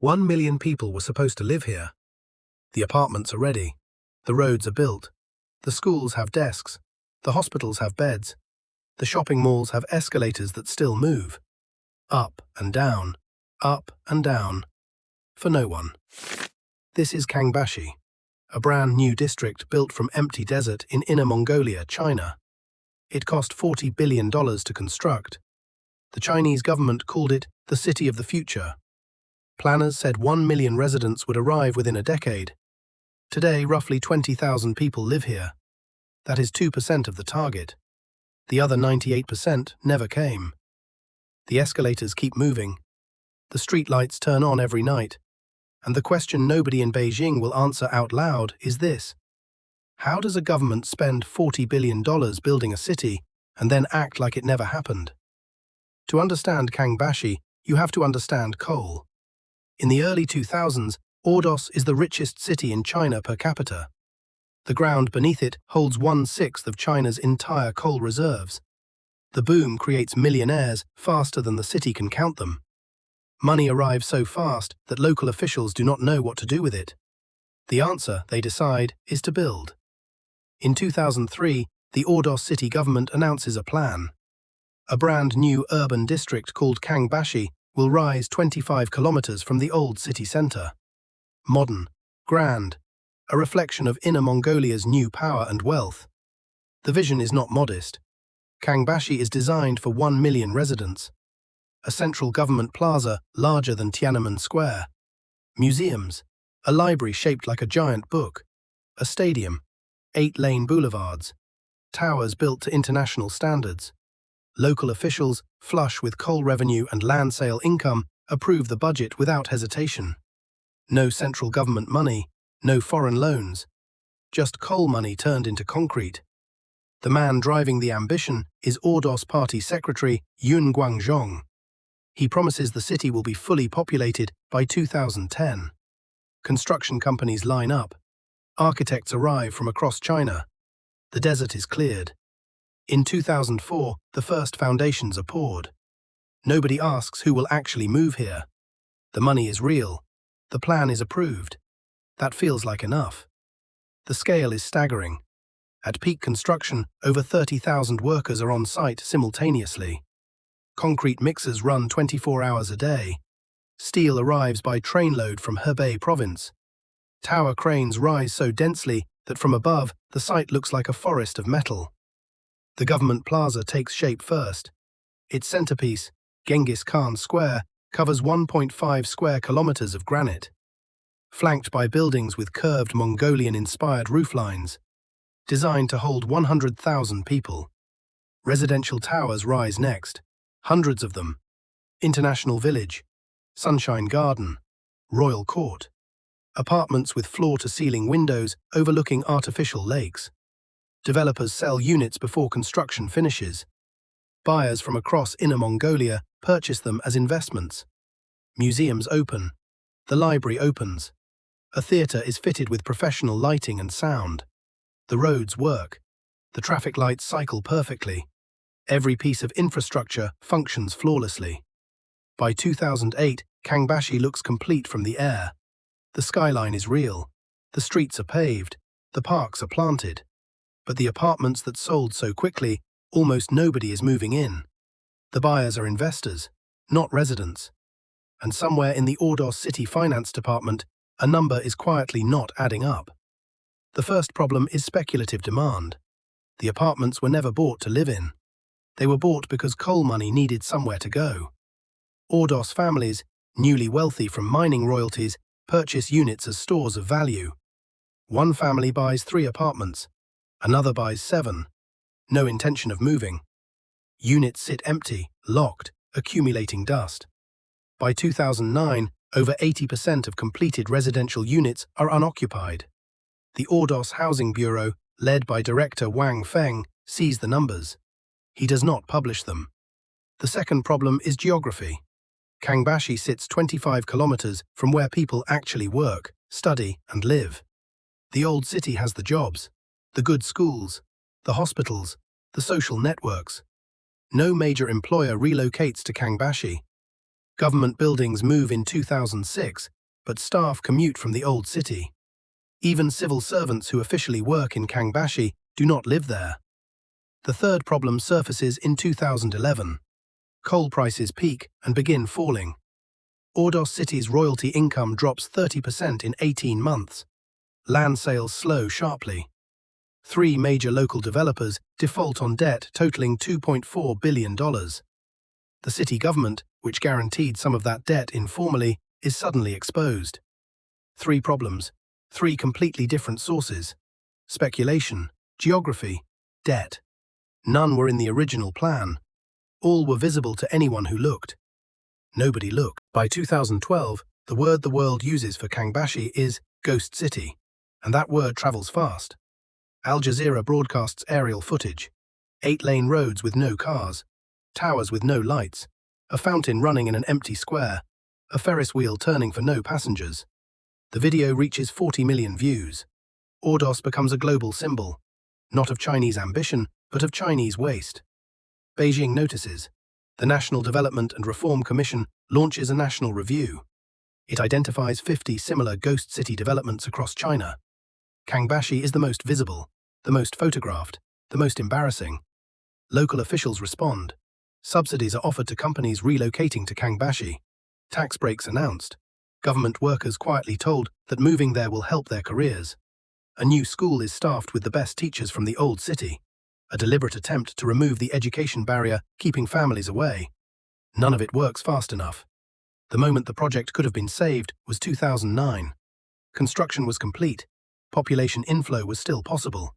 1 million people were supposed to live here. The apartments are ready. The roads are built. The schools have desks. The hospitals have beds. The shopping malls have escalators that still move. Up and down, up and down. For no one. This is Kangbashi, a brand new district built from empty desert in Inner Mongolia, China. It cost $40 billion to construct. The Chinese government called it the city of the future. Planners said 1 million residents would arrive within a decade. Today, roughly 20,000 people live here. That is 2% of the target. The other 98% never came. The escalators keep moving. The streetlights turn on every night. And the question nobody in Beijing will answer out loud is this: how does a government spend $40 billion building a city and then act like it never happened? To understand Kangbashi, you have to understand coal. In the early 2000s, Ordos is the richest city in China per capita. The ground beneath it holds 1/6 of China's entire coal reserves. The boom creates millionaires faster than the city can count them. Money arrives so fast that local officials do not know what to do with it. The answer, they decide, is to build. In 2003, the Ordos city government announces a plan. A brand new urban district called Kangbashi will rise 25 kilometers from the old city center. Modern, grand, a reflection of Inner Mongolia's new power and wealth. The vision is not modest. Kangbashi is designed for 1 million residents. A central government plaza larger than Tiananmen Square. Museums, a library shaped like a giant book. A stadium, 8-lane boulevards. Towers built to international standards. Local officials, flush with coal revenue and land sale income, approve the budget without hesitation. No central government money, no foreign loans. Just coal money turned into concrete. The man driving the ambition is Ordos Party Secretary Yun Guangzhong. He promises the city will be fully populated by 2010. Construction companies line up. Architects arrive from across China. The desert is cleared. In 2004, the first foundations are poured. Nobody asks who will actually move here. The money is real. The plan is approved. That feels like enough. The scale is staggering. At peak construction, over 30,000 workers are on site simultaneously. Concrete mixers run 24 hours a day. Steel arrives by trainload from Hebei province. Tower cranes rise so densely that from above, the site looks like a forest of metal. The government plaza takes shape first. Its centerpiece, Genghis Khan Square, covers 1.5 square kilometers of granite, flanked by buildings with curved Mongolian-inspired rooflines, designed to hold 100,000 people. Residential towers rise next, hundreds of them. International Village, Sunshine Garden, Royal Court. Apartments with floor-to-ceiling windows overlooking artificial lakes. Developers sell units before construction finishes. Buyers from across Inner Mongolia purchase them as investments. Museums open. The library opens. A theatre is fitted with professional lighting and sound. The roads work. The traffic lights cycle perfectly. Every piece of infrastructure functions flawlessly. By 2008, Kangbashi looks complete from the air. The skyline is real. The streets are paved. The parks are planted. But the apartments that sold so quickly, almost nobody is moving in. The buyers are investors, not residents. And somewhere in the Ordos City Finance Department, a number is quietly not adding up. The first problem is speculative demand. The apartments were never bought to live in. They were bought because coal money needed somewhere to go. Ordos families, newly wealthy from mining royalties, purchase units as stores of value. One family buys 3 apartments. Another buys 7. No intention of moving. Units sit empty, locked, accumulating dust. By 2009, over 80% of completed residential units are unoccupied. The Ordos Housing Bureau, led by Director Wang Feng, sees the numbers. He does not publish them. The second problem is geography. Kangbashi sits 25 kilometers from where people actually work, study, and live. The old city has the jobs, the good schools, the hospitals, the social networks. No major employer relocates to Kangbashi. Government buildings move in 2006, but staff commute from the old city. Even civil servants who officially work in Kangbashi do not live there. The third problem surfaces in 2011. Coal prices peak and begin falling. Ordos City's royalty income drops 30% in 18 months. Land sales slow sharply. 3 major local developers default on debt totaling $2.4 billion. The city government, which guaranteed some of that debt informally, is suddenly exposed. 3 problems, 3 completely different sources. Speculation, geography, debt. None were in the original plan. All were visible to anyone who looked. Nobody looked. By 2012, the word the world uses for Kangbashi is ghost city, and that word travels fast. Al Jazeera broadcasts aerial footage. 8-lane roads with no cars, towers with no lights, a fountain running in an empty square, a Ferris wheel turning for no passengers. The video reaches 40 million views. Ordos becomes a global symbol, not of Chinese ambition, but of Chinese waste. Beijing notices. The National Development and Reform Commission launches a national review. It identifies 50 similar ghost city developments across China. Kangbashi is the most visible, the most photographed, the most embarrassing. Local officials respond. Subsidies are offered to companies relocating to Kangbashi. Tax breaks announced. Government workers quietly told that moving there will help their careers. A new school is staffed with the best teachers from the old city. A deliberate attempt to remove the education barrier keeping families away. None of it works fast enough. The moment the project could have been saved was 2009. Construction was complete. Population inflow was still possible.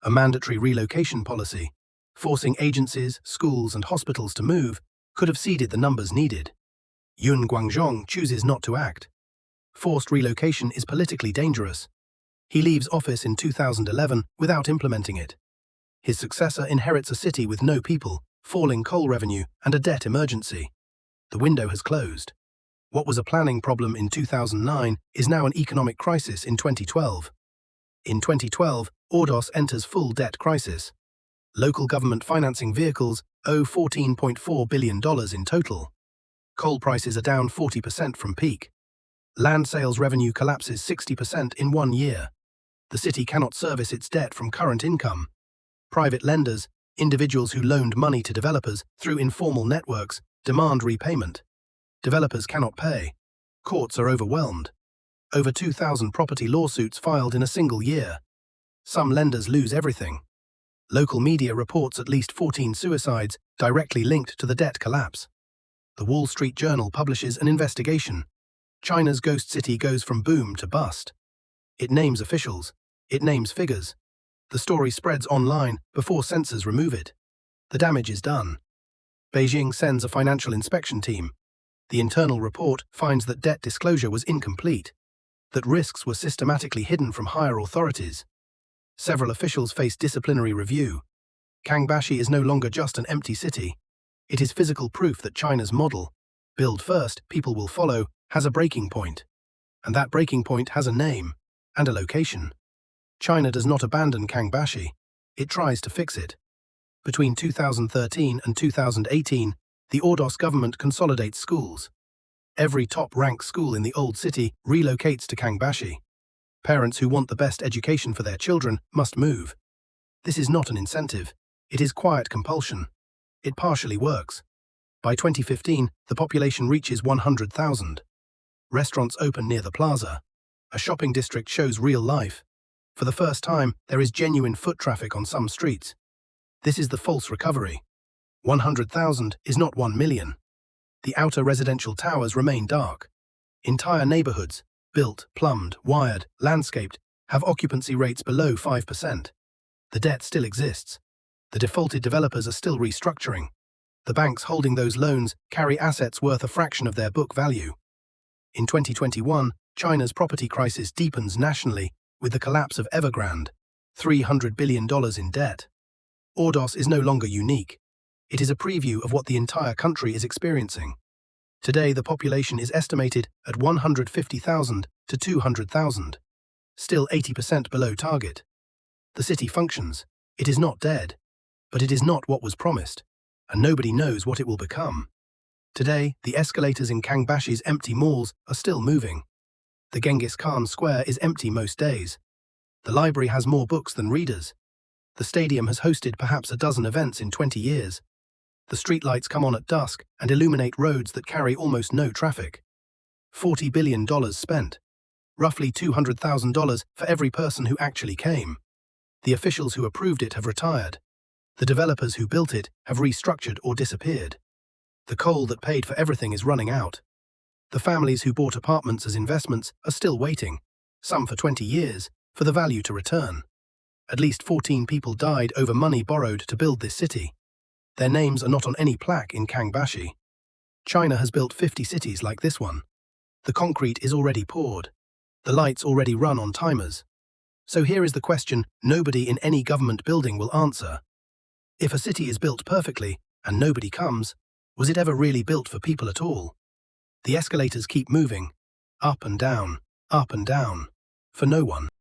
A mandatory relocation policy, forcing agencies, schools and hospitals to move, could have seeded the numbers needed. Yun Guangzhong chooses not to act. Forced relocation is politically dangerous. He leaves office in 2011 without implementing it. His successor inherits a city with no people, falling coal revenue, and a debt emergency. The window has closed. What was a planning problem in 2009 is now an economic crisis in 2012. In 2012, Ordos enters full debt crisis. Local government financing vehicles owe $14.4 billion in total. Coal prices are down 40% from peak. Land sales revenue collapses 60% in 1 year. The city cannot service its debt from current income. Private lenders, individuals who loaned money to developers through informal networks, demand repayment. Developers cannot pay. Courts are overwhelmed. Over 2,000 property lawsuits filed in a single year. Some lenders lose everything. Local media reports at least 14 suicides directly linked to the debt collapse. The Wall Street Journal publishes an investigation. China's ghost city goes from boom to bust. It names officials. It names figures. The story spreads online before censors remove it. The damage is done. Beijing sends a financial inspection team. The internal report finds that debt disclosure was incomplete, that risks were systematically hidden from higher authorities. Several officials face disciplinary review. Kangbashi is no longer just an empty city. It is physical proof that China's model, build first, people will follow, has a breaking point. And that breaking point has a name and a location. China does not abandon Kangbashi. It tries to fix it. Between 2013 and 2018, the Ordos government consolidates schools. Every top-ranked school in the old city relocates to Kangbashi. Parents who want the best education for their children must move. This is not an incentive. It is quiet compulsion. It partially works. By 2015, the population reaches 100,000. Restaurants open near the plaza. A shopping district shows real life. For the first time, there is genuine foot traffic on some streets. This is the false recovery. 100,000 is not 1 million. The outer residential towers remain dark. Entire neighborhoods, built, plumbed, wired, landscaped, have occupancy rates below 5%. The debt still exists. The defaulted developers are still restructuring. The banks holding those loans carry assets worth a fraction of their book value. In 2021, China's property crisis deepens nationally with the collapse of Evergrande, $300 billion in debt. Ordos is no longer unique. It is a preview of what the entire country is experiencing. Today, the population is estimated at 150,000 to 200,000, still 80% below target. The city functions. It is not dead, but it is not what was promised, and nobody knows what it will become. Today, the escalators in Kangbashi's empty malls are still moving. The Genghis Khan Square is empty most days. The library has more books than readers. The stadium has hosted perhaps a dozen events in 20 years. The streetlights come on at dusk and illuminate roads that carry almost no traffic. $40 billion spent. Roughly $200,000 for every person who actually came. The officials who approved it have retired. The developers who built it have restructured or disappeared. The coal that paid for everything is running out. The families who bought apartments as investments are still waiting, some for 20 years, for the value to return. At least 14 people died over money borrowed to build this city. Their names are not on any plaque in Kangbashi. China has built 50 cities like this one. The concrete is already poured. The lights already run on timers. So here is the question nobody in any government building will answer. If a city is built perfectly and nobody comes, was it ever really built for people at all? The escalators keep moving, up and down, for no one.